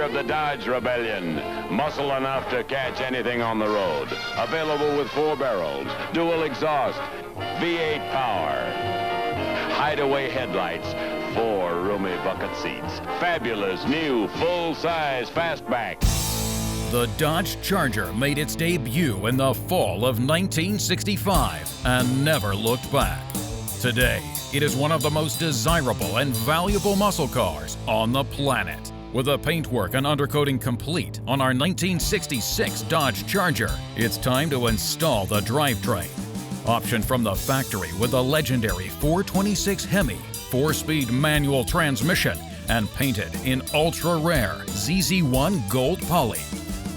of the Dodge Rebellion. Muscle enough to catch anything on the road. Available with 4 barrels, dual exhaust, V8 power, hideaway headlights, 4 roomy bucket seats. Fabulous new full-size fastback. The Dodge Charger made its debut in the fall of 1965 and never looked back. Today, it is one of the most desirable and valuable muscle cars on the planet. With the paintwork and undercoating complete on our 1966 Dodge Charger, it's time to install the drivetrain. Optioned from the factory with the legendary 426 Hemi 4-speed manual transmission and painted in ultra-rare ZZ1 gold poly.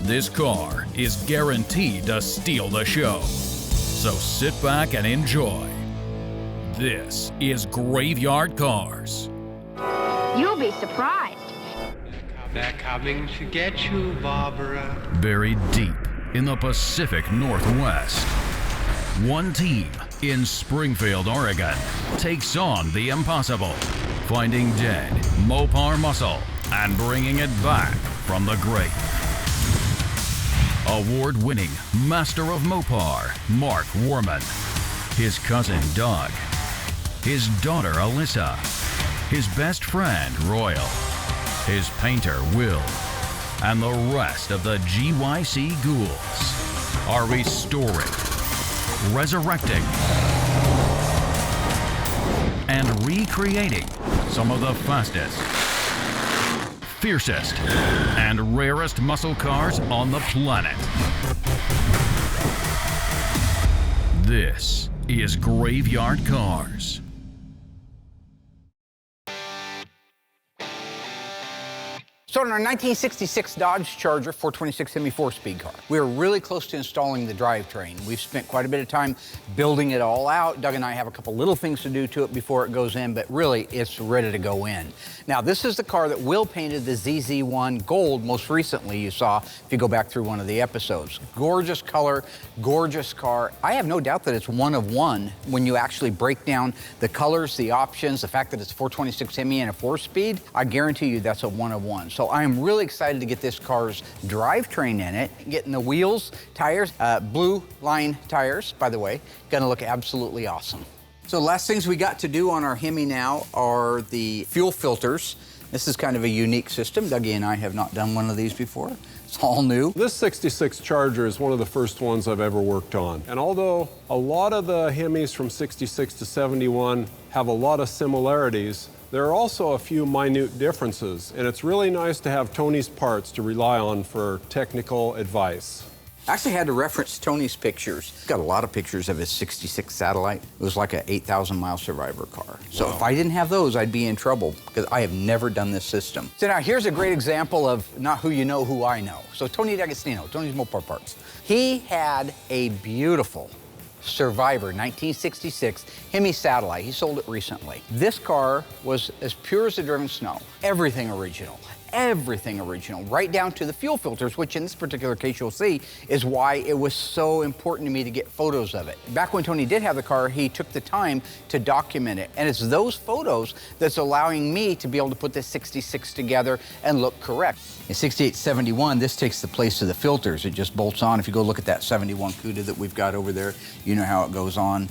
This car is guaranteed to steal the show. So sit back and enjoy. This is Graveyard Carz. You'll be surprised. They're coming to get you, Barbara. Buried deep in the Pacific Northwest, one team in Springfield, Oregon, takes on the impossible, finding dead Mopar muscle and bringing it back from the grave. Award-winning Master of Mopar, Mark Warman, his cousin Doug, his daughter Alyssa, his best friend Royal, his painter Will, and the rest of the GYC ghouls are restoring, resurrecting, and recreating some of the fastest, fiercest, and rarest muscle cars on the planet. This is Graveyard Carz. So in our 1966 Dodge Charger 426 Hemi 4-speed car, we are really close to installing the drivetrain. We've spent quite a bit of time building it all out. Doug and I have a couple little things to do to it before it goes in, but really it's ready to go in. Now this is the car that Will painted the ZZ1 gold most recently, you saw if you go back through one of the episodes. Gorgeous color, gorgeous car. I have no doubt that it's one of one when you actually break down the colors, the options, the fact that it's 426 Hemi and a 4-speed. I guarantee you that's a one of one. So I am really excited to get this car's drivetrain in it, getting the wheels, tires, blue line tires, by the way, gonna look absolutely awesome. So the last things we got to do on our Hemi now are the fuel filters. This is kind of a unique system. Dougie and I have not done one of these before. It's all new. This 66 Charger is one of the first ones I've ever worked on. And although a lot of the Hemis from 66 to 71 have a lot of similarities, there are also a few minute differences, and it's really nice to have Tony's parts to rely on for technical advice. I actually had to reference Tony's pictures. He's got a lot of pictures of his 66 Satellite. It was like a 8,000-mile Survivor car. So if I didn't have those, I'd be in trouble because I have never done this system. So now here's a great example of not who you know, who I know. So Tony D'Agostino, Tony's Mopar Parts. He had a beautiful Survivor 1966 Hemi Satellite. He sold it recently. This car was as pure as the driven snow. Everything original. Everything original, right down to the fuel filters, which in this particular case you'll see is why it was so important to me to get photos of it. Back when Tony did have the car, he took the time to document it. And it's those photos that's allowing me to be able to put this 66 together and look correct. In 6871, this takes the place of the filters. It just bolts on. If you go look at that 71 CUDA that we've got over there, you know how it goes on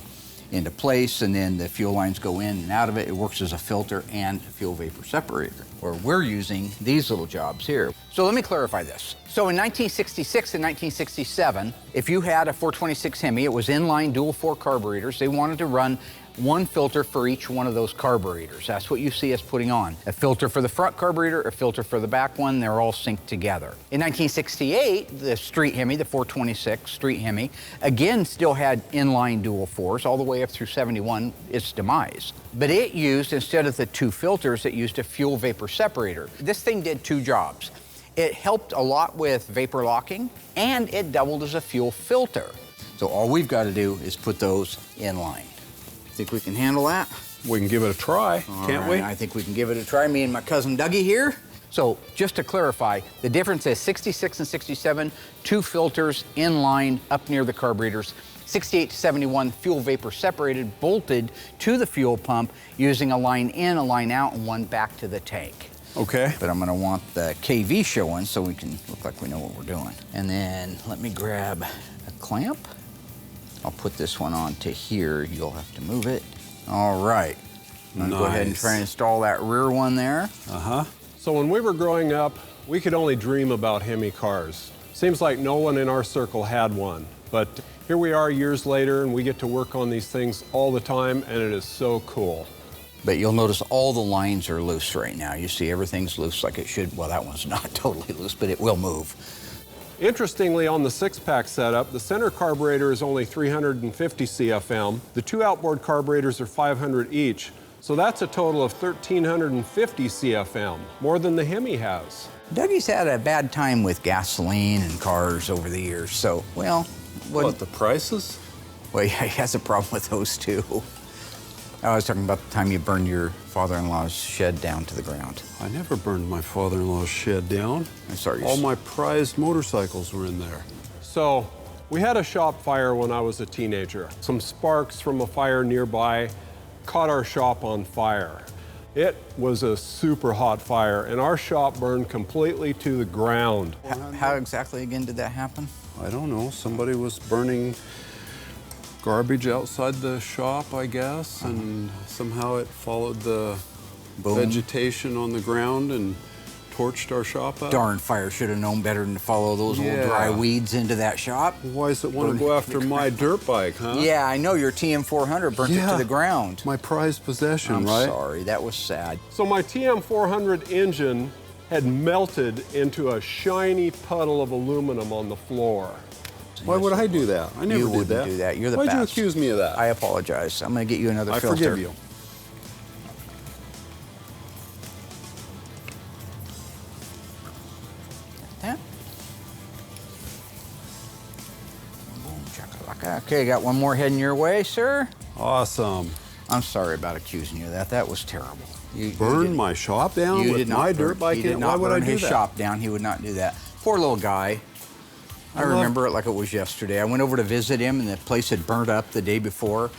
into place, and then the fuel lines go in and out of it. It works as a filter and fuel vapor separator, or we're using these little jobs here. So let me clarify this. So in 1966 and 1967, if you had a 426 Hemi, it was inline dual 4 carburetors. They wanted to run one filter for each one of those carburetors. That's what you see us putting on. A filter for the front carburetor, a filter for the back one, they're all synced together. In 1968, the street Hemi, the 426 street Hemi, again still had inline dual 4s all the way up through 71, its demise. But it used, instead of the 2 filters, it used a fuel vapor separator. This thing did 2 jobs. It helped a lot with vapor locking, and it doubled as a fuel filter. So all we've got to do is put those in line. Think we can handle that? We can give it a try, can't we? I think we can give it a try, me and my cousin Dougie here. So just to clarify, the difference is 66 and 67, 2 filters in line up near the carburetors. 68 to 71, fuel vapor separated, bolted to the fuel pump using a line in, a line out, and one back to the tank. Okay. But I'm gonna want the KV showing so we can look like we know what we're doing. And then let me grab a clamp. I'll put this one on to here. You'll have to move it. All right. I'm gonna go ahead and try and install that rear one there. Uh-huh. So when we were growing up, we could only dream about Hemi cars. Seems like no one in our circle had one. But here we are years later, and we get to work on these things all the time, and it is so cool. But you'll notice all the lines are loose right now. You see everything's loose like it should. Well, that one's not totally loose, but it will move. Interestingly, on the 6-pack setup, the center carburetor is only 350 CFM. The 2 outboard carburetors are 500 each. So that's a total of 1,350 CFM, more than the Hemi has. Dougie's had a bad time with gasoline and cars over the years, so, well... What, the prices? Well, yeah, he has a problem with those too. I was talking about the time you burned your father-in-law's shed down to the ground. I never burned my father-in-law's shed down. I'm sorry. All my prized motorcycles were in there. So, we had a shop fire when I was a teenager. Some sparks from a fire nearby caught our shop on fire. It was a super hot fire, and our shop burned completely to the ground. How exactly again did that happen? I don't know. Somebody was burning garbage outside the shop, I guess, and somehow it followed the vegetation on the ground and torched our shop up. Darn fire, should have known better than to follow those old dry weeds into that shop. Why does it want to go after my dirt bike, huh? Yeah, I know, your TM400 burnt it to the ground. My prized possession, I'm right? sorry, that was sad. So my TM400 engine had melted into a shiny puddle of aluminum on the floor. Why would I do that? I never You did wouldn't that. do that. You're the Why'd best. you accuse me of that? I apologize. I'm going to get you another filter. I forgive you. That. Boom, chakalaka. Okay, got one more heading your way, sir. Awesome. I'm sorry about accusing you of that. That was terrible. You Burn my shop down with my dirt bike in it? Why would I do his that? shop down. He would not do that. Poor little guy. I remember it like it was yesterday. I went over to visit him, and the place had burnt up the day before,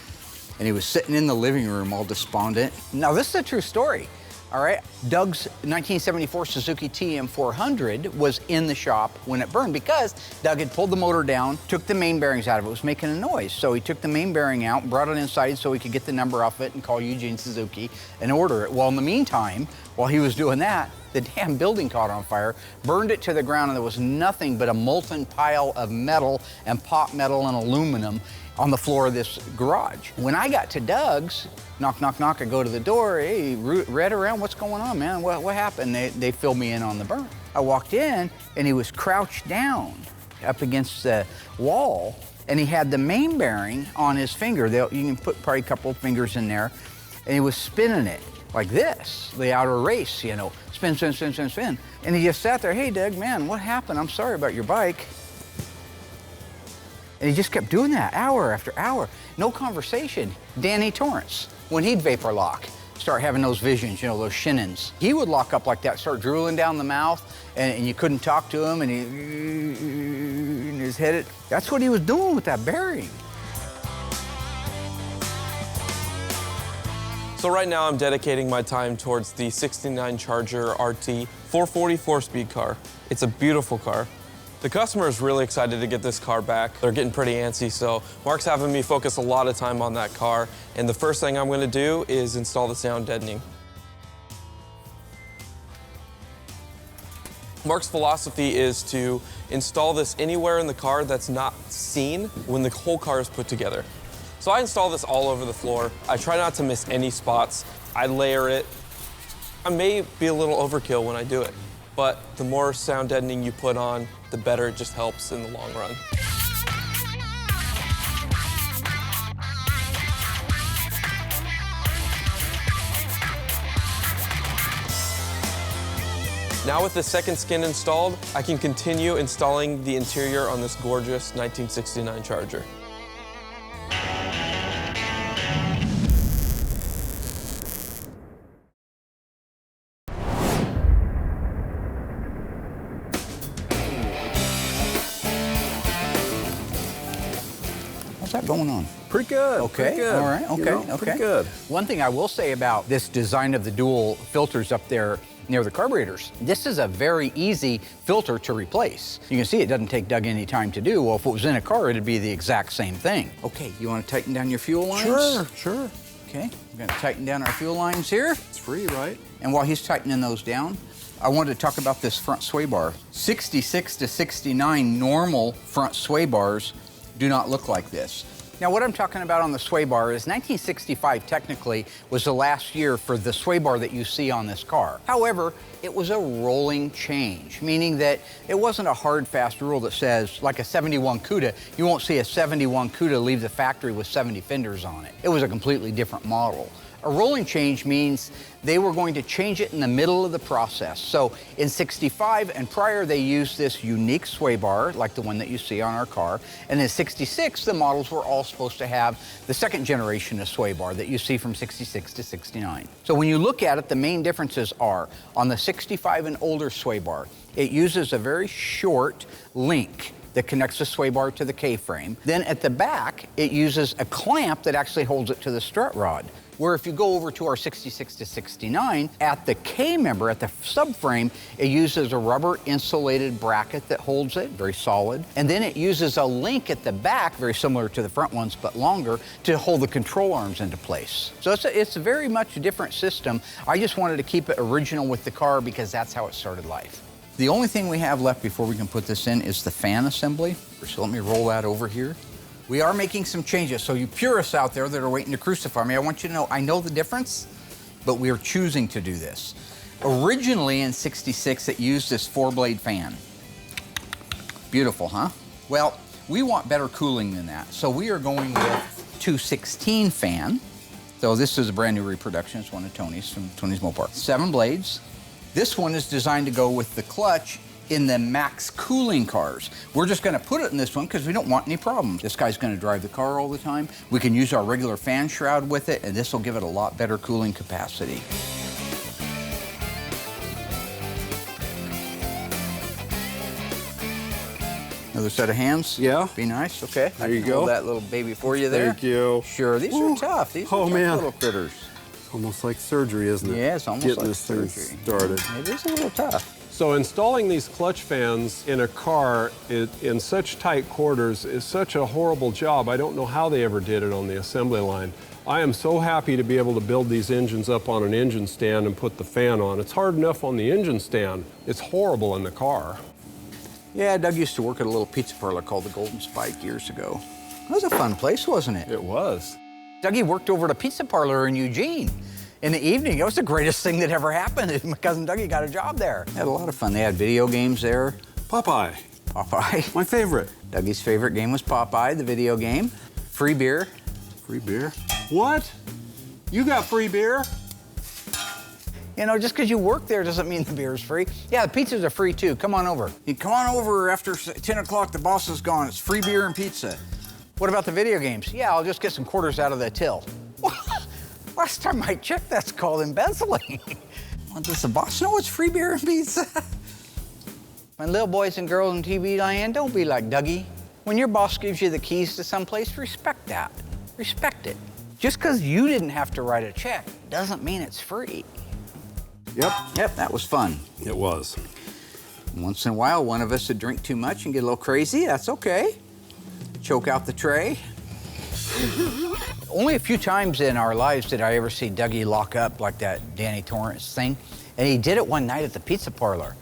and he was sitting in the living room all despondent. Now, this is a true story, all right? Doug's 1974 Suzuki TM400 was in the shop when it burned because Doug had pulled the motor down, took the main bearings out of it. It was making a noise, so he took the main bearing out, brought it inside so he could get the number off it and call Eugene Suzuki and order it. Well, in the meantime, while he was doing that, the damn building caught on fire, burned it to the ground, and there was nothing but a molten pile of metal and pot metal and aluminum on the floor of this garage. When I got to Doug's, knock, knock, knock, I go to the door, hey, Red around, what's going on, man? What happened? They filled me in on the burn. I walked in, and he was crouched down up against the wall, and he had the main bearing on his finger. You can put probably a couple of fingers in there, and he was spinning it like this, the outer race, you know, spin, spin, spin, spin, spin. And he just sat there, hey, Doug, man, what happened? I'm sorry about your bike. And he just kept doing that hour after hour. No conversation. Danny Torrance, when he'd vapor lock, start having those visions, you know, those shinins. He would lock up like that, start drooling down the mouth, and you couldn't talk to him, and in his head, that's what he was doing with that bearing. So right now I'm dedicating my time towards the 69 Charger RT 440 4-speed car. It's a beautiful car. The customer is really excited to get this car back. They're getting pretty antsy, so Mark's having me focus a lot of time on that car. And the first thing I'm gonna do is install the sound deadening. Mark's philosophy is to install this anywhere in the car that's not seen when the whole car is put together. So I install this all over the floor. I try not to miss any spots. I layer it. I may be a little overkill when I do it, but the more sound deadening you put on, the better it just helps in the long run. Now with the second skin installed, I can continue installing the interior on this gorgeous 1969 Charger. How's that going on? Pretty good. Okay, pretty good. all right, okay, You know, okay. Pretty good. One thing I will say about this design of the dual filters up there, near the carburetors. This is a very easy filter to replace. You can see it doesn't take Doug any time to do. Well, if it was in a car, it'd be the exact same thing. Okay, you want to tighten down your fuel lines? Sure, sure. Okay, we're gonna tighten down our fuel lines here. It's free, right? And while he's tightening those down, I wanted to talk about this front sway bar. 66 to 69 normal front sway bars do not look like this. Now, what I'm talking about on the sway bar is 1965 technically was the last year for the sway bar that you see on this car. However, it was a rolling change, meaning that it wasn't a hard, fast rule that says, like a 71 CUDA, you won't see a 71 CUDA leave the factory with 70 fenders on it. It was a completely different model. A rolling change means they were going to change it in the middle of the process. So in 65 and prior, they used this unique sway bar, like the one that you see on our car. And in 66, the models were all supposed to have the second generation of sway bar that you see from 66 to 69. So when you look at it, the main differences are on the 65 and older sway bar, it uses a very short link that connects the sway bar to the K-frame. Then at the back, it uses a clamp that actually holds it to the strut rod. Where if you go over to our 66 to 69, at the K-member, at the subframe, it uses a rubber insulated bracket that holds it, very solid. And then it uses a link at the back, very similar to the front ones, but longer, to hold the control arms into place. So it's a very much a different system. I just wanted to keep it original with the car because that's how it started life. The only thing we have left before we can put this in is the fan assembly. So let me roll that over here. We are making some changes, so you purists out there that are waiting to crucify me, I want you to know I know the difference, but we are choosing to do this. Originally in 66, it used this 4-blade fan. Beautiful, huh? Well, we want better cooling than that, so we are going with 216 fan. So this is a brand new reproduction. It's one of Tony's from Tony's Mopar. 7 blades. This one is designed to go with the clutch in the max cooling cars. We're just gonna put it in this one because we don't want any problems. This guy's gonna drive the car all the time. We can use our regular fan shroud with it, and this will give it a lot better cooling capacity. Another set of hands? Yeah. Be nice, okay. There I you can go. hold that little baby for you there. Thank you. Sure, these are tough. These are tough little critters. Almost like surgery, isn't it? Yeah, it's almost Getting like this thing surgery. started. It is a little tough. So installing these clutch fans in a car in such tight quarters is such a horrible job. I don't know how they ever did it on the assembly line. I am so happy to be able to build these engines up on an engine stand and put the fan on. It's hard enough on the engine stand. It's horrible in the car. Yeah, Doug used to work at a little pizza parlor called the Golden Spike years ago. It was a fun place, wasn't it? It was. Dougie worked over at a pizza parlor in Eugene. In the evening, it was the greatest thing that ever happened. My cousin Dougie got a job there. Had a lot of fun. They had video games there. Popeye. Popeye. My favorite. Dougie's favorite game was Popeye, the video game. Free beer. Free beer? What? You got free beer? You know, just because you work there doesn't mean the beer's free. Yeah, the pizzas are free too. Come on over. You come on over after 10 o'clock, the boss is gone. It's free beer and pizza. What about the video games? Yeah, I'll just get some quarters out of the till. Last time I checked, that's called embezzling. Well, does the boss know it's free beer and pizza? My little boys and girls in TV land, don't be like Dougie. When your boss gives you the keys to someplace, respect that. Respect it. Just because you didn't have to write a check doesn't mean it's free. Yep, that was fun. It was. Once in a while, one of us would drink too much and get a little crazy. That's okay. Choke out the tray. Only a few times in our lives did I ever see Dougie lock up like that Danny Torrance thing. And he did it one night at the pizza parlor.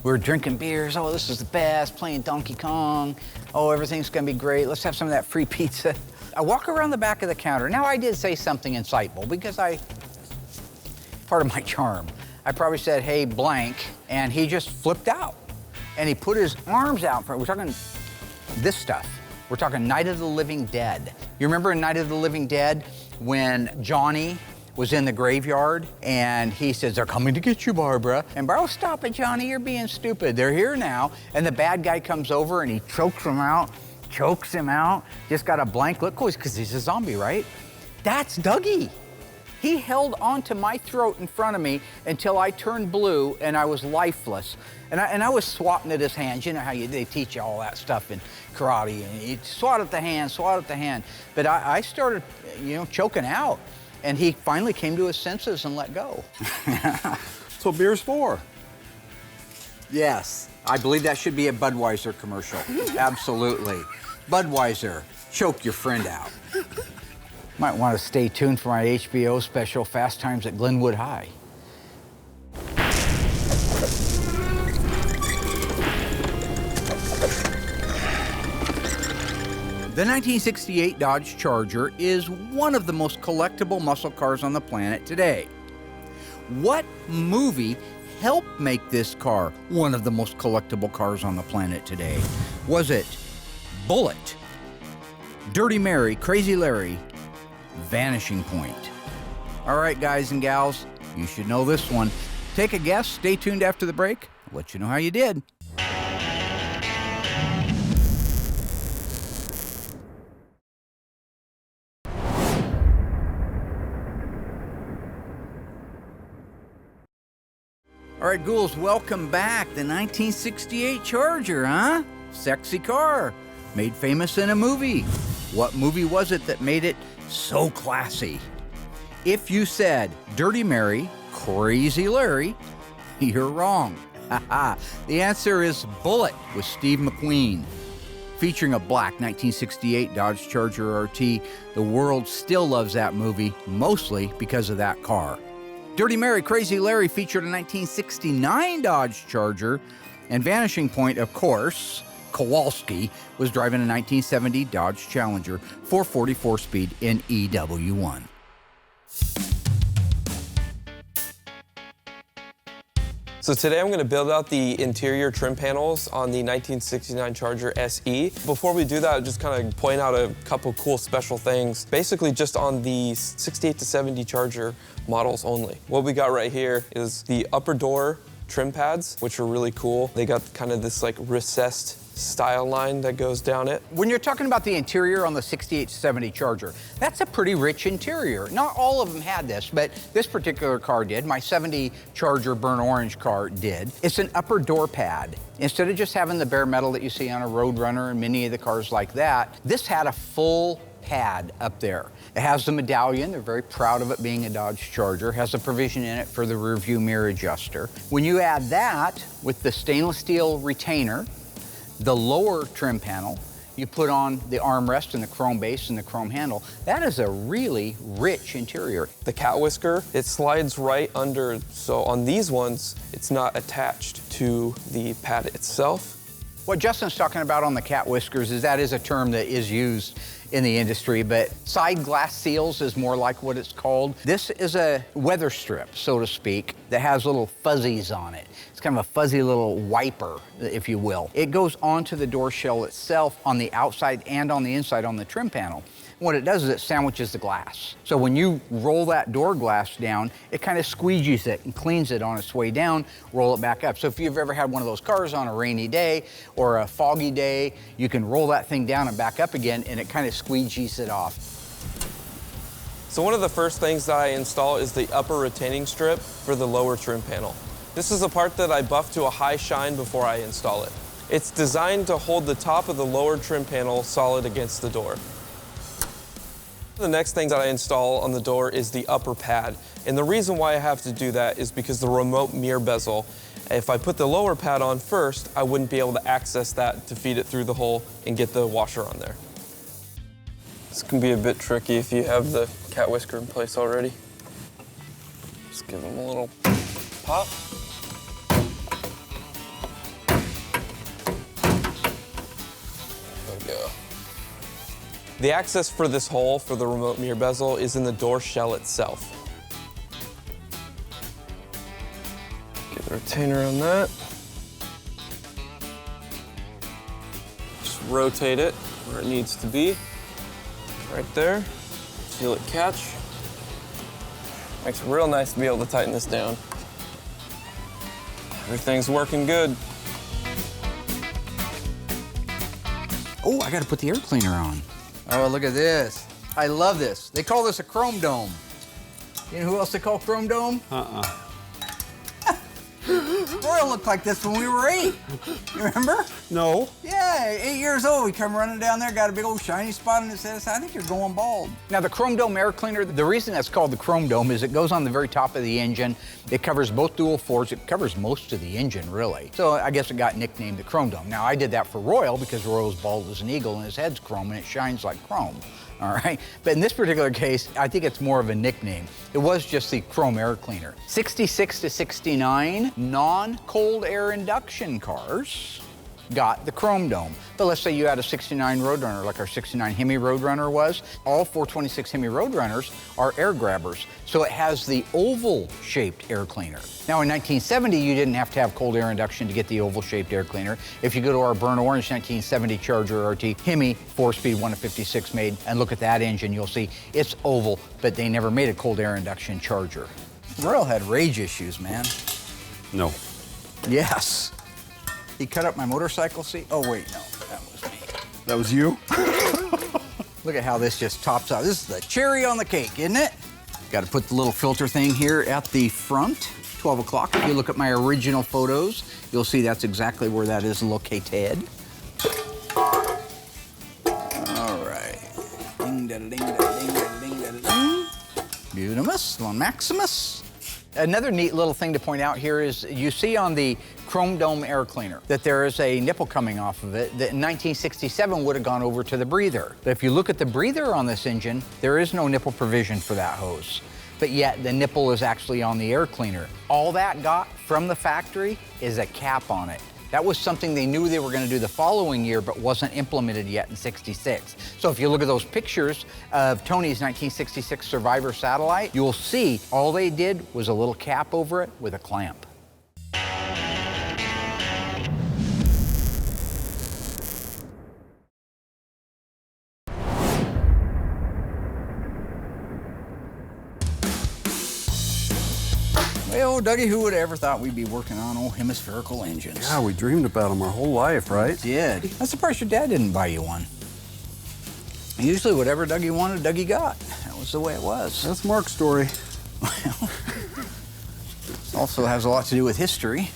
We were drinking beers. Oh, this is the best, playing Donkey Kong. Oh, everything's gonna be great. Let's have some of that free pizza. I walk around the back of the counter. Now, I did say something insightful because part of my charm. I probably said, hey, blank, and he just flipped out. And he put his arms out for it. We're talking this stuff. We're talking Night of the Living Dead. You remember in Night of the Living Dead when Johnny was in the graveyard and he says, they're coming to get you, Barbara. And Barbara, stop it, Johnny, you're being stupid. They're here now. And the bad guy comes over and he chokes him out, just got a blank look, because he's a zombie, right? That's Dougie. He held onto my throat in front of me until I turned blue and I was lifeless. And I was swatting at his hands. You know how they teach you all that stuff in karate. And you swat at the hand, But I started, choking out. And he finally came to his senses and let go. That's what beer's for. Yes, I believe that should be a Budweiser commercial. Absolutely. Budweiser, choke your friend out. Might want to stay tuned for my HBO special, Fast Times at Glenwood High. The 1968 Dodge Charger is one of the most collectible muscle cars on the planet today. What movie helped make this car one of the most collectible cars on the planet today? Was it Bullitt, Dirty Mary, Crazy Larry, Vanishing Point? All right, guys and gals, you should know this one. Take a guess, stay tuned after the break. I'll let you know how you did. All right, ghouls, welcome back. The 1968 Charger, huh? Sexy car, made famous in a movie. What movie was it that made it so classy? If you said Dirty Mary, Crazy Larry, you're wrong. The answer is Bullitt with Steve McQueen. Featuring a black 1968 Dodge Charger RT, the world still loves that movie, mostly because of that car. Dirty Mary, Crazy Larry featured a 1969 Dodge Charger, and Vanishing Point, of course, Kowalski, was driving a 1970 Dodge Challenger 444-speed in EW1. So today I'm going to build out the interior trim panels on the 1969 Charger SE. Before we do that, I'll just kind of point out a couple cool special things, basically just on the 68 to 70 Charger models only. What we got right here is the upper door trim pads, which are really cool. They got kind of this like recessed style line that goes down it. When you're talking about the interior on the 68 to 70 Charger, that's a pretty rich interior. Not all of them had this, but this particular car did. My 70 Charger burnt orange car did. It's an upper door pad. Instead of just having the bare metal that you see on a Roadrunner and many of the cars like that, this had a full pad up there. It has the medallion. They're very proud of it being a Dodge Charger. It has a provision in it for the rear view mirror adjuster. When you add that with the stainless steel retainer, the lower trim panel, you put on the armrest and the chrome base and the chrome handle, that is a really rich interior. The cat whisker, it slides right under, so on these ones, it's not attached to the pad itself. What Justin's talking about on the cat whiskers is that is a term that is used in the industry, but side glass seals is more like what it's called. This is a weather strip, so to speak, that has little fuzzies on it. It's kind of a fuzzy little wiper, if you will. It goes onto the door shell itself on the outside and on the inside on the trim panel. What it does is it sandwiches the glass. So when you roll that door glass down, it kind of squeegees it and cleans it on its way down, roll it back up. So if you've ever had one of those cars on a rainy day or a foggy day, you can roll that thing down and back up again, and it kind of squeegees it off. So one of the first things that I install is the upper retaining strip for the lower trim panel. This is a part that I buff to a high shine before I install it. It's designed to hold the top of the lower trim panel solid against the door. The next thing that I install on the door is the upper pad. And the reason why I have to do that is because the remote mirror bezel, if I put the lower pad on first, I wouldn't be able to access that to feed it through the hole and get the washer on there. This can be a bit tricky if you have the cat whisker in place already. Just give them a little pop. There we go. The access for this hole for the remote mirror bezel is in the door shell itself. Get the retainer on that. Just rotate it where it needs to be. Right there. Feel it catch. Makes it real nice to be able to tighten this down. Everything's working good. Oh, I gotta put the air cleaner on. Oh, look at this. I love this. They call this a chrome dome. You know who else they call chrome dome? Royal looked like this when we were 8. You remember? No. Yeah, 8 years old. We come running down there, got a big old shiny spot on his head. I said, I think you're going bald. Now, the Chrome Dome air cleaner, the reason that's called the Chrome Dome is it goes on the very top of the engine. It covers both dual floors. It covers most of the engine, really. So I guess it got nicknamed the Chrome Dome. Now, I did that for Royal because Royal's bald as an eagle and his head's chrome and it shines like chrome. All right, but in this particular case, I think it's more of a nickname. It was just the chrome air cleaner. 66 to 69 non-cold air induction cars got the Chrome Dome. But let's say you had a 69 Roadrunner, like our 69 Hemi Roadrunner was. All 426 Hemi Roadrunners are air grabbers, so it has the oval-shaped air cleaner. Now, in 1970, you didn't have to have cold air induction to get the oval-shaped air cleaner. If you go to our burnt orange 1970 Charger RT Hemi 4-speed 1-56 made and look at that engine, you'll see it's oval, but they never made a cold air induction Charger. Royal had rage issues, man. No. Yes. He cut up my motorcycle seat. Oh, wait, no, that was me. That was you? Look at how this just tops out. This is the cherry on the cake, isn't it? Got to put the little filter thing here at the front. 12 o'clock. If you look at my original photos, you'll see that's exactly where that is located. All right. Ding, da, ding, da, ding, da, ding, da, ding. Beautimus, Lone Maximus. Another neat little thing to point out here is you see on the Chrome Dome air cleaner that there is a nipple coming off of it that in 1967 would have gone over to the breather. But if you look at the breather on this engine, there is no nipple provision for that hose. But yet the nipple is actually on the air cleaner. All that got from the factory is a cap on it. That was something they knew they were going to do the following year, but wasn't implemented yet in '66. So if you look at those pictures of Tony's 1966 Survivor satellite, you'll see all they did was a little cap over it with a clamp. Well, Dougie, who would have ever thought we'd be working on old hemispherical engines? Yeah, we dreamed about them our whole life, right? Did. I'm surprised your dad didn't buy you one. Usually whatever Dougie wanted, Dougie got. That was the way it was. That's Mark's story. Well, also has a lot to do with history.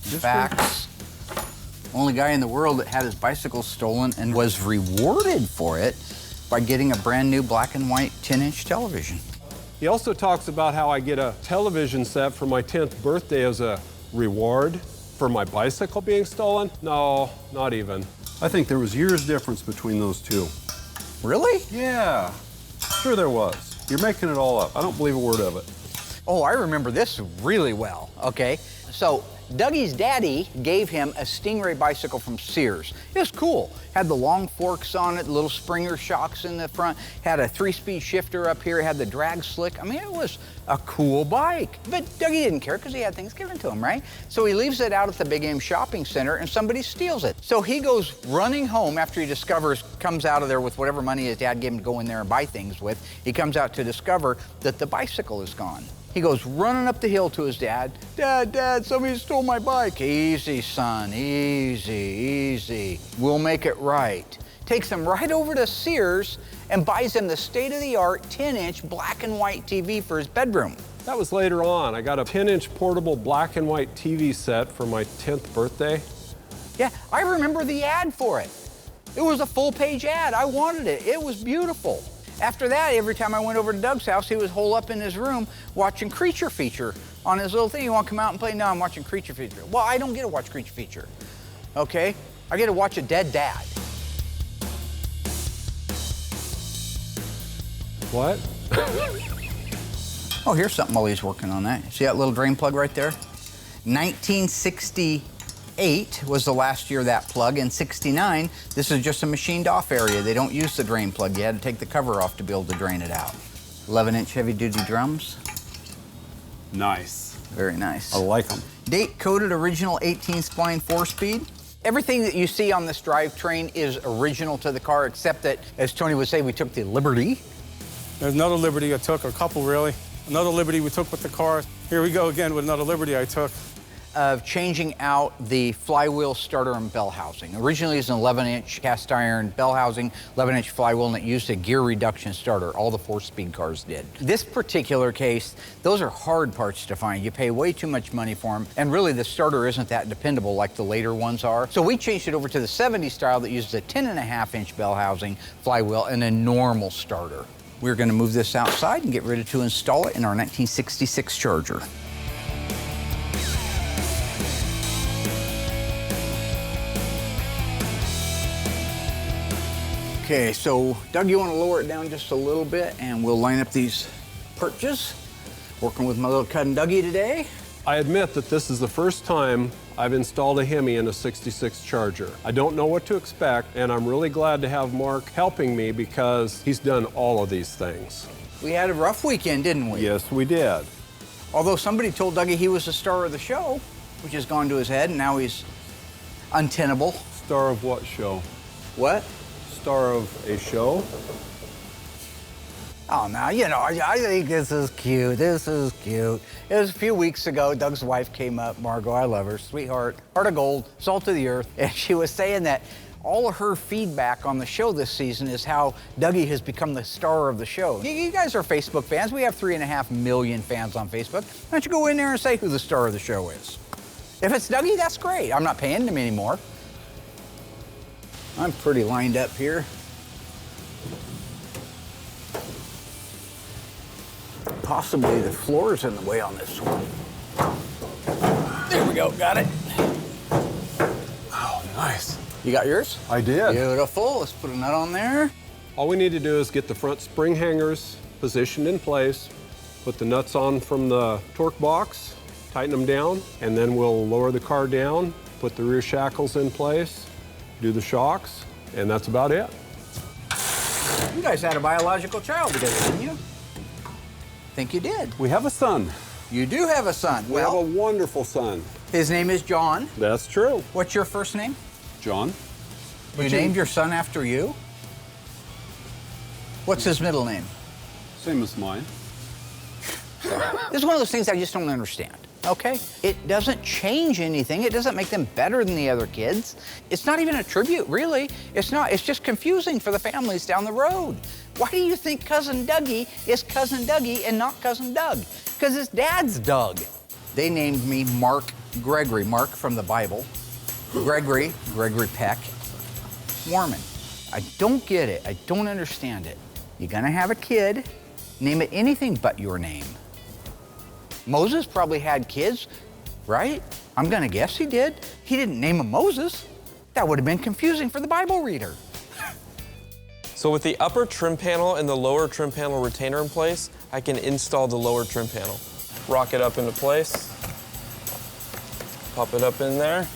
Facts. Only guy in the world that had his bicycle stolen and was rewarded for it by getting a brand new black and white 10-inch television. He also talks about how I get a television set for my 10th birthday as a reward for my bicycle being stolen. No, not even. I think there was years difference between those two. Really? Yeah, sure there was. You're making it all up. I don't believe a word of it. Oh, I remember this really well, okay? So, Dougie's daddy gave him a Stingray bicycle from Sears. It was cool. Had the long forks on it, little Springer shocks in the front, had a 3-speed shifter up here, had the drag slick. I mean, it was a cool bike. But Dougie didn't care because he had things given to him, right? So he leaves it out at the Big M shopping center and somebody steals it. So he goes running home after he comes out of there with whatever money his dad gave him to go in there and buy things with. He comes out to discover that the bicycle is gone. He goes running up the hill to his dad. Dad, somebody stole my bike. Easy, son, easy, easy. We'll make it right. Takes him right over to Sears and buys him the state-of-the-art 10-inch black and white TV for his bedroom. That was later on. I got a 10-inch portable black and white TV set for my 10th birthday. Yeah, I remember the ad for it. It was a full-page ad. I wanted it. It was beautiful. After that, every time I went over to Doug's house, he was holed up in his room watching Creature Feature on his little thing. You want to come out and play? No, I'm watching Creature Feature. Well, I don't get to watch Creature Feature, okay? I get to watch a dead dad. What? Oh, here's something while he's working on that. See that little drain plug right there? 1968 was the last year that plug. In 69, this is just a machined off area. They don't use the drain plug. You had to take the cover off to be able to drain it out. 11-inch heavy-duty drums. Nice. Very nice. I like them. Date-coded original 18-spline 4-speed. Everything that you see on this drivetrain is original to the car, except that, as Tony would say, we took the liberty. There's another liberty I took, a couple really. Another liberty we took with the car. Here we go again with another liberty I took. of changing out the flywheel starter and bell housing. Originally, it was an 11-inch cast iron bell housing, 11-inch flywheel, and it used a gear reduction starter. All the 4-speed cars did. This particular case, those are hard parts to find. You pay way too much money for them, and really the starter isn't that dependable like the later ones are. So we changed it over to the 70 style that uses a 10.5-inch bell housing, flywheel, and a normal starter. We're going to move this outside and get ready to install it in our 1966 Charger. Okay, so Doug, you want to lower it down just a little bit and we'll line up these perches. Working with my little cousin Dougie today. I admit that this is the first time I've installed a Hemi in a 66 Charger. I don't know what to expect, and I'm really glad to have Mark helping me because he's done all of these things. We had a rough weekend, didn't we? Yes, we did. Although somebody told Dougie he was the star of the show, which has gone to his head, and now he's untenable. Star of what show? What? Star of a show? Oh, now, you know, I think this is cute. This is cute. It was a few weeks ago, Doug's wife came up, Margot, I love her, sweetheart, heart of gold, salt of the earth, and she was saying that all of her feedback on the show this season is how Dougie has become the star of the show. You guys are Facebook fans. We have 3.5 million fans on Facebook. Why don't you go in there and say who the star of the show is? If it's Dougie, that's great. I'm not paying him anymore. I'm pretty lined up here. Possibly the floor's in the way on this one. There we go, got it. Oh, nice. You got yours? I did. Beautiful, let's put a nut on there. All we need to do is get the front spring hangers positioned in place, put the nuts on from the torque box, tighten them down, and then we'll lower the car down, put the rear shackles in place, do the shocks, and that's about it. You guys had a biological child together, didn't you? I think you did. We have a son. You do have a son. We have a wonderful son. His name is John. That's true. What's your first name? John. You named your son after you? What's his middle name? Same as mine. This is one of those things I just don't understand, okay? It doesn't change anything. It doesn't make them better than the other kids. It's not even a tribute, really. It's not. It's just confusing for the families down the road. Why do you think Cousin Dougie is Cousin Dougie and not Cousin Doug? Because his dad's Doug. They named me Mark Gregory. Mark from the Bible. Gregory Peck. Mormon. I don't get it. I don't understand it. You're gonna have a kid, name it anything but your name. Moses probably had kids, right? I'm gonna guess he did. He didn't name him Moses. That would have been confusing for the Bible reader. So with the upper trim panel and the lower trim panel retainer in place, I can install the lower trim panel. Rock it up into place, pop it up in there.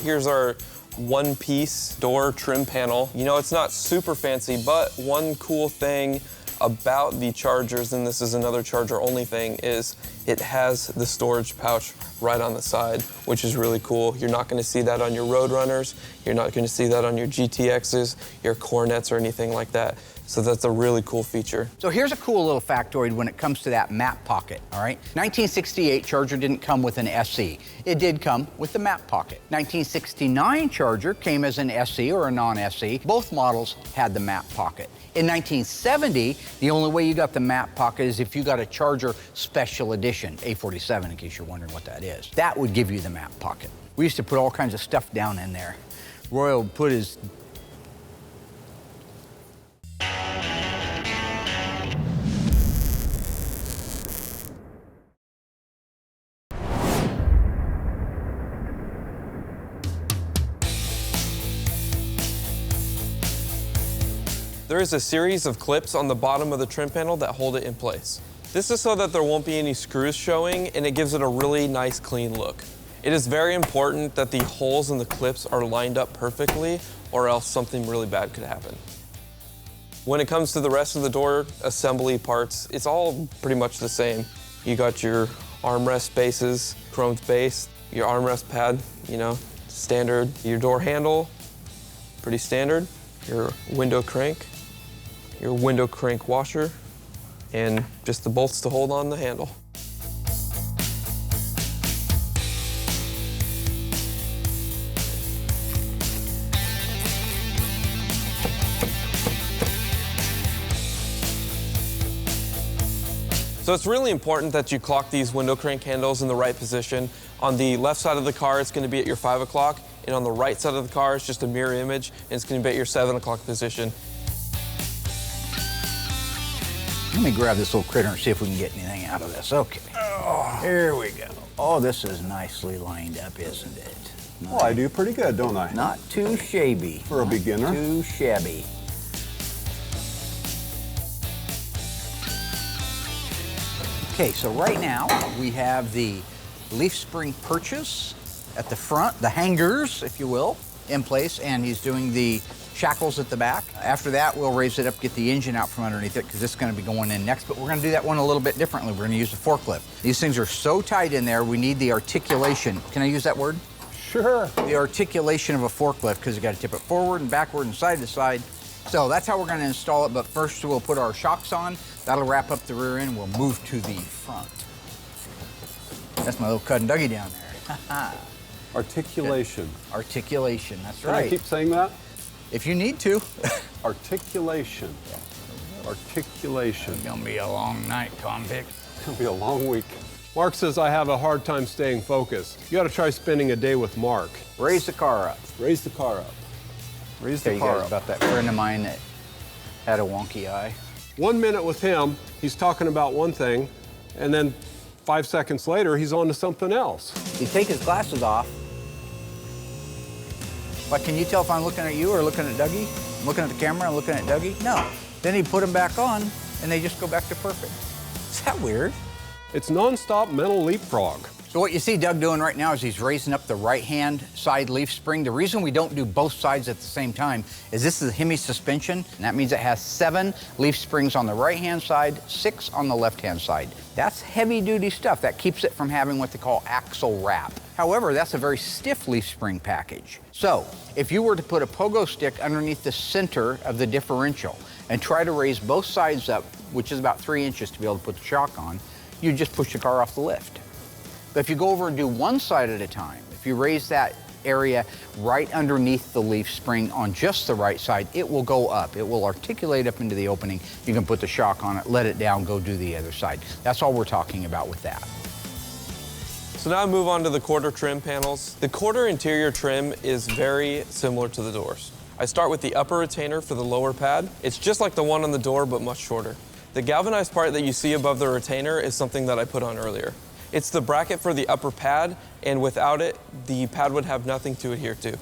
Here's our one-piece door trim panel. You know, it's not super fancy, but one cool thing about the Chargers, and this is another Charger-only thing, is it has the storage pouch right on the side, which is really cool. You're not going to see that on your Roadrunners. You're not going to see that on your GTXs, your Cornettes, or anything like that. So that's a really cool feature. So here's a cool little factoid when it comes to that map pocket, all right? 1968 Charger didn't come with an SE. It did come with the map pocket. 1969 Charger came as an SE or a non-SE. Both models had the map pocket. In 1970, the only way you got the map pocket is if you got a Charger Special Edition, A47, in case you're wondering what that is. That would give you the map pocket. We used to put all kinds of stuff down in there. Roy would put his There is a series of clips on the bottom of the trim panel that hold it in place. This is so that there won't be any screws showing, and it gives it a really nice clean look. It is very important that the holes in the clips are lined up perfectly, or else something really bad could happen. When it comes to the rest of the door assembly parts, it's all pretty much the same. You got your armrest bases, chromed base, your armrest pad, you know, standard. Your door handle, pretty standard. Your window crank washer, and just the bolts to hold on the handle. So it's really important that you clock these window crank handles in the right position. On the left side of the car, it's going to be at your 5 o'clock, and on the right side of the car, it's just a mirror image, and it's going to be at your 7 o'clock position. Let me grab this little critter and see if we can get anything out of this. Okay. Oh, here we go. Oh, this is nicely lined up, isn't it? Nice. Well, I do pretty good, don't I? Not too shabby. For a beginner. Not too shabby. Okay, so right now we have the leaf spring purchase at the front, the hangers, if you will, in place, and he's doing the shackles at the back. After that, we'll raise it up, get the engine out from underneath it, because it's going to be going in next, but we're going to do that one a little bit differently. We're going to use the forklift. These things are so tight in there, we need the articulation. Can I use that word? Sure. The articulation of a forklift, because you got to tip it forward and backward and side to side. So that's how we're going to install it, but first we'll put our shocks on. That'll wrap up the rear end. We'll move to the front. That's my little cousin Dougie down there. Articulation. Articulation, that's Can right. I keep saying that? If you need to. Articulation. Articulation. It's gonna be a long night, convict. It'll be a long week. Mark says I have a hard time staying focused. You gotta try spending a day with Mark. Raise the car up. Raise the car up. Raise Tell the you car guys up. about that friend of mine that had a wonky eye. 1 minute with him, he's talking about one thing, and then 5 seconds later, he's on to something else. He'd take his glasses off. Like, can you tell if I'm looking at you or looking at Dougie? I'm looking at the camera, I'm looking at Dougie? No. Then he'd put them back on, and they just go back to perfect. Is that weird? It's nonstop mental leapfrog. So what you see Doug doing right now is he's raising up the right-hand side leaf spring. The reason we don't do both sides at the same time is this is a Hemi suspension, and that means it has 7 leaf springs on the right-hand side, 6 on the left-hand side. That's heavy-duty stuff. That keeps it from having what they call axle wrap. However, that's a very stiff leaf spring package. So if you were to put a pogo stick underneath the center of the differential and try to raise both sides up, which is about 3 inches to be able to put the shock on, you just push the car off the lift. But if you go over and do one side at a time, if you raise that area right underneath the leaf spring on just the right side, it will go up. It will articulate up into the opening. You can put the shock on it, let it down, go do the other side. That's all we're talking about with that. So now I move on to the quarter trim panels. The quarter interior trim is very similar to the doors. I start with the upper retainer for the lower pad. It's just like the one on the door, but much shorter. The galvanized part that you see above the retainer is something that I put on earlier. It's the bracket for the upper pad, and without it, the pad would have nothing to adhere to.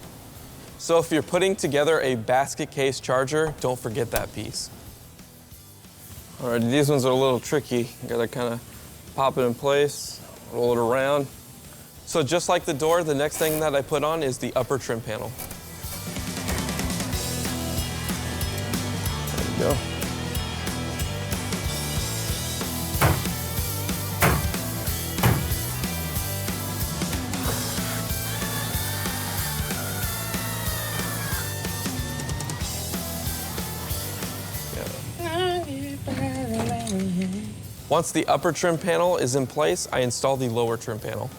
So if you're putting together a basket case charger, don't forget that piece. All right, these ones are a little tricky. You gotta kind of pop it in place, roll it around. So just like the door, the next thing that I put on is the upper trim panel. There you go. Once the upper trim panel is in place, I install the lower trim panel.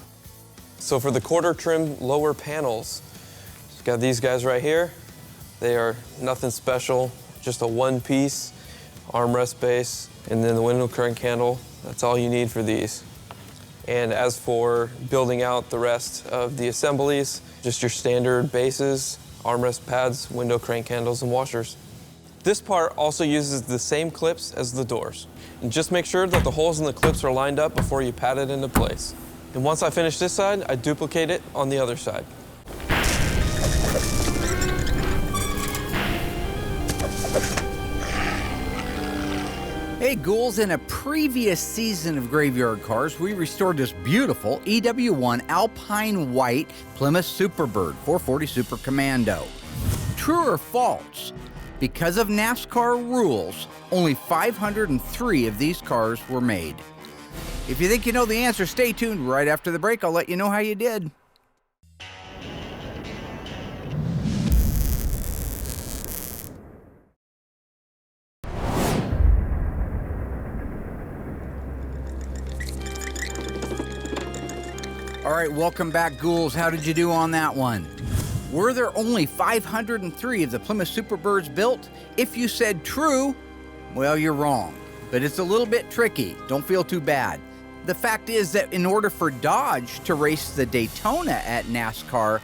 So for the quarter trim lower panels, just got these guys right here. They are nothing special, just a one-piece armrest base, and then the window crank handle. That's all you need for these. And as for building out the rest of the assemblies, just your standard bases, armrest pads, window crank handles, and washers. This part also uses the same clips as the doors. And just make sure that the holes in the clips are lined up before you pat it into place. And once I finish this side, I duplicate it on the other side. Hey ghouls, in a previous season of Graveyard Cars, we restored this beautiful EW1 Alpine White Plymouth Superbird 440 Super Commando. True or false? Because of NASCAR rules, only 503 of these cars were made. If you think you know the answer, stay tuned. Right after the break, I'll let you know how you did. All right, welcome back, ghouls. How did you do on that one? Were there only 503 of the Plymouth Superbirds built? If you said true, well, you're wrong. but it's a little bit tricky. Don't feel too bad. The fact is that in order for Dodge to race the Daytona at NASCAR,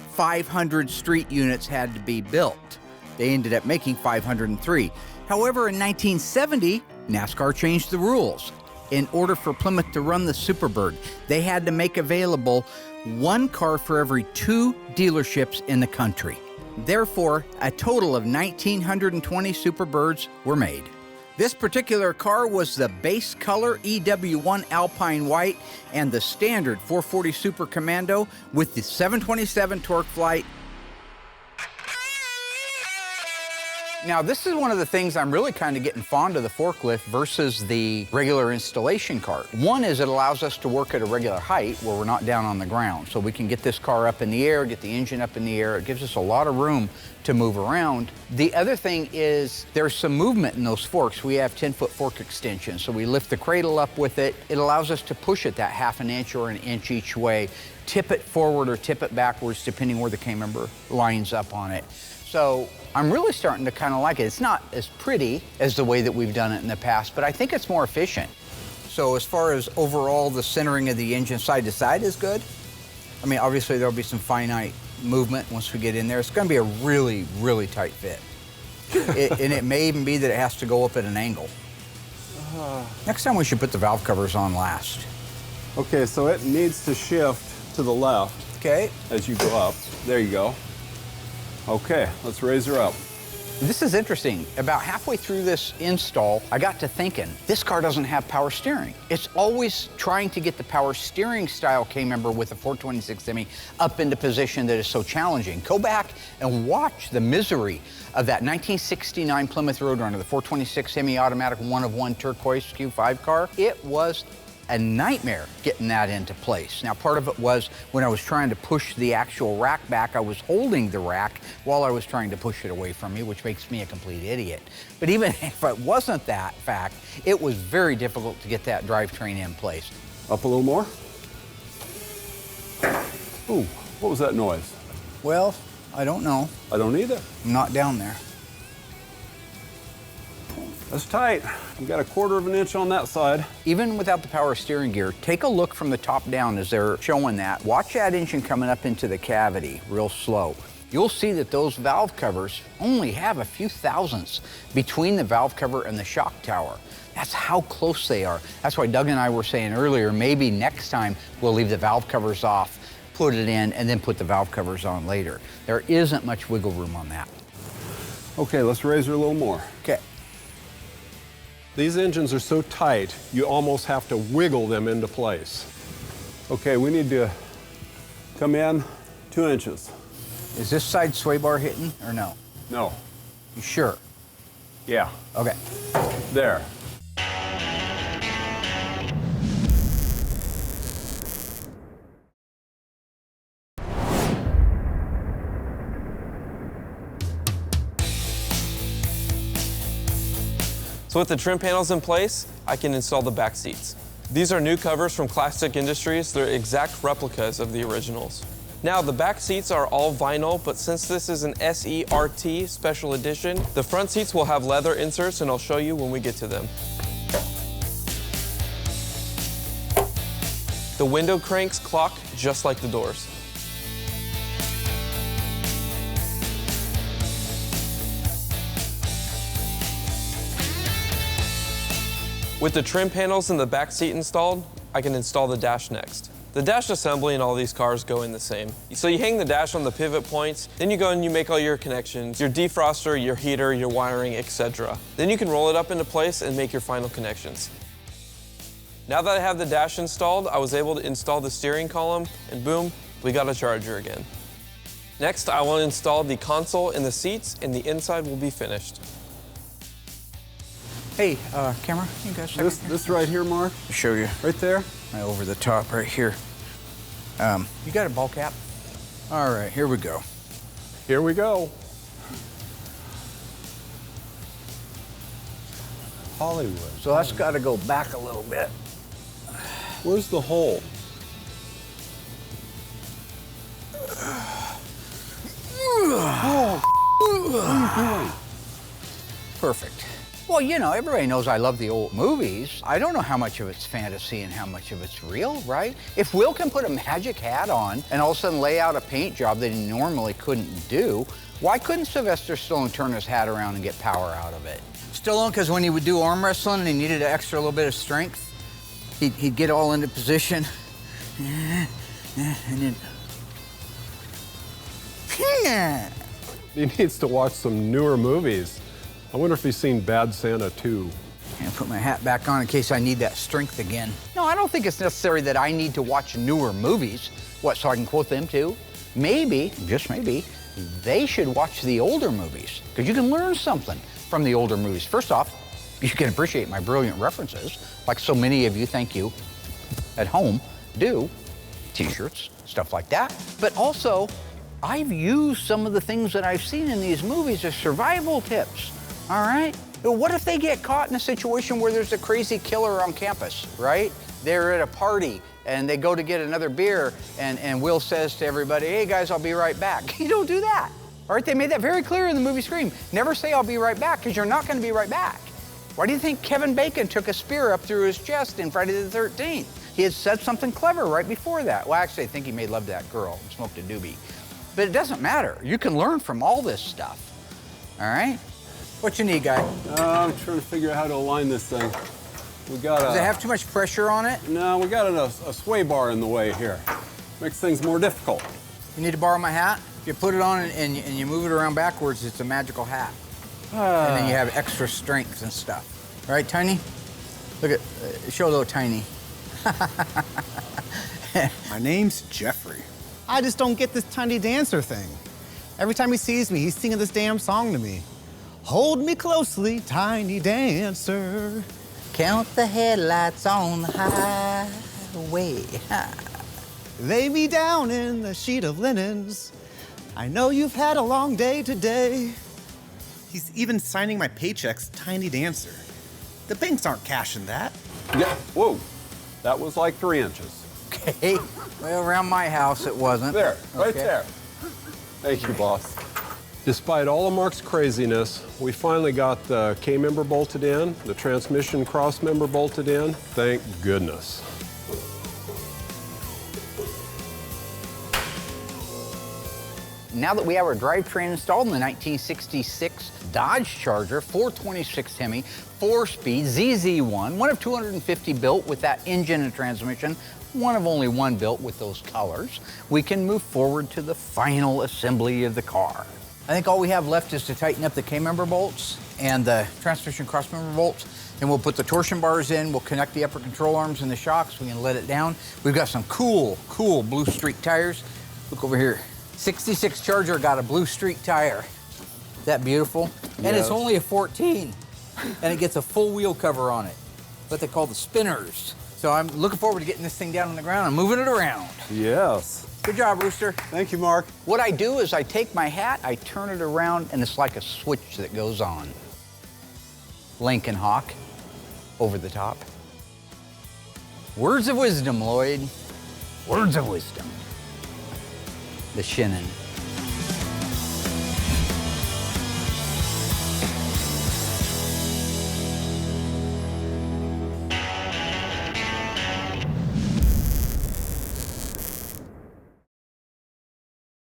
500 street units had to be built. They ended up making 503. However, in 1970, NASCAR changed the rules. In order for Plymouth to run the Superbird, they had to make available one car for every 2 dealerships in the country. Therefore, a total of 1,920 Superbirds were made. This particular car was the base color EW1 Alpine White and the standard 440 Super Commando with the 727 torque flight. Now, this is one of the things I'm really kind of getting fond of the forklift versus the regular installation cart. One is it allows us to work at a regular height where we're not down on the ground. So we can get this car up in the air, get the engine up in the air. It gives us a lot of room to move around. The other thing is there's some movement in those forks. We have 10-foot fork extensions, so we lift the cradle up with it. It allows us to push it that ½ an inch or an inch each way, tip it forward or tip it backwards, depending where the K-member lines up on it. So I'm really starting to kind of like it. It's not as pretty as the way that we've done it in the past, but I think it's more efficient. So as far as overall, the centering of the engine side to side is good. I mean, obviously there'll be some finite movement once we get in there. It's going to be a really, really tight fit. And it may even be that it has to go up at an angle. Next time we should put the valve covers on last. Okay, so it needs to shift to the left. Okay. As you go up. There you go. Okay, let's raise her up. This is interesting. About halfway through this install, I got to thinking, this car doesn't have power steering. It's always trying to get the power steering style K-member with a 426 Hemi up into position that is so challenging. Go back and watch the misery of that 1969 Plymouth Roadrunner, the 426 Hemi automatic 1-of-1 turquoise Q5 car. It was a nightmare getting that into place. Now, part of it was when I was trying to push the actual rack back, I was holding the rack while I was trying to push it away from me, which makes me a complete idiot. But even if it wasn't that fact, it was very difficult to get that drivetrain in place. Up a little more. Ooh, what was that noise? Well, I don't know. I don't either. I'm not down there. That's tight. You got a 1/4 of an inch on that side. Even without the power steering gear, take a look from the top down as they're showing that. Watch that engine coming up into the cavity real slow. You'll see that those valve covers only have a few thousandths between the valve cover and the shock tower. That's how close they are. That's why Doug and I were saying earlier, maybe next time we'll leave the valve covers off, put it in, and then put the valve covers on later. There isn't much wiggle room on that. Okay, let's raise her a little more. Okay. These engines are so tight, you almost have to wiggle them into place. Okay, we need to come in 2 inches. Is this side sway bar hitting or no? No. You sure? Yeah. Okay. There. So with the trim panels in place, I can install the back seats. These are new covers from Classic Industries. They're exact replicas of the originals. Now, the back seats are all vinyl, but since this is an SERT special edition, the front seats will have leather inserts, and I'll show you when we get to them. The window cranks clock just like the doors. With the trim panels and the back seat installed, I can install the dash next. The dash assembly in all these cars go in the same. So you hang the dash on the pivot points, then you go and you make all your connections, your defroster, your heater, your wiring, etc. Then you can roll it up into place and make your final connections. Now that I have the dash installed, I was able to install the steering column, and boom, we got a charger again. Next, I will install the console and the seats, and the inside will be finished. Hey, camera, you guys check This right here, Mark? I'll show you. Right there? Over the top right here. You got a ball cap? All right, here we go. Here we go. Hollywood. So that's got to go back a little bit. Where's the hole? Perfect. Well, you know, everybody knows I love the old movies. I don't know how much of it's fantasy and how much of it's real, right? If Will can put a magic hat on and all of a sudden lay out a paint job that he normally couldn't do, why couldn't Sylvester Stallone turn his hat around and get power out of it? Stallone, because when he would do arm wrestling and he needed an extra little bit of strength, he'd get all into position, and then... He needs to watch some newer movies. I wonder if he's seen Bad Santa 2. And put my hat back on in case I need that strength again. No, I don't think it's necessary that I need to watch newer movies. What, so I can quote them too? Maybe, just maybe, they should watch the older movies, because you can learn something from the older movies. First off, you can appreciate my brilliant references, like so many of you, thank you, at home do, t-shirts, stuff like that. But also, I've used some of the things that I've seen in these movies as survival tips, all right? What if they get caught in a situation where there's a crazy killer on campus, right? They're at a party and they go to get another beer and Will says to everybody, hey guys, I'll be right back. You don't do that, all right? They made that very clear in the movie Scream. Never say I'll be right back, because you're not gonna be right back. Why do you think Kevin Bacon took a spear up through his chest in Friday the 13th? He had said something clever right before that. Well, actually, I think he made love to that girl and smoked a doobie. But it doesn't matter. You can learn from all this stuff, all right? What you need, guy? I'm trying to figure out how to align this thing. We got Does it have too much pressure on it? No, we got a sway bar in the way here. Makes things more difficult. You need to borrow my hat? If you put it on and you move it around backwards, it's a magical hat. And then you have extra strength and stuff. Right, Tiny? Look at, show little Tiny. My name's Jeffrey. I just don't get this Tiny Dancer thing. Every time he sees me, he's singing this damn song to me. Hold me closely, Tiny Dancer. Count the headlights on the highway. Lay me down in the sheet of linens. I know you've had a long day today. He's even signing my paychecks Tiny Dancer. The banks aren't cashing that. Yeah, whoa, that was like 3 inches. Okay, well, around my house it wasn't. There, right Okay. there. Thank you, boss. Despite all of Mark's craziness, we finally got the K-member bolted in, the transmission cross member bolted in. Thank goodness. Now that we have our drivetrain installed in the 1966 Dodge Charger 426 Hemi, 4-speed ZZ1, one of 250 built with that engine and transmission, one of only one built with those colors, we can move forward to the final assembly of the car. I think all we have left is to tighten up the K-member bolts and the transmission cross-member bolts, and we'll put the torsion bars in, we'll connect the upper control arms and the shocks, we can let it down. We've got some cool blue streak tires. Look over here. 66 Charger got a blue streak tire. Isn't that beautiful? And Yes. it's only a 14, and it gets a full wheel cover on it, what they call the spinners. So I'm looking forward to getting this thing down on the ground and moving it around. Yes. Good job, Rooster. Thank you, Mark. What I do is I take my hat, I turn it around, and it's like a switch that goes on. Lincoln Hawk, over the top. Words of wisdom, Lloyd. Words of wisdom. The Shannon.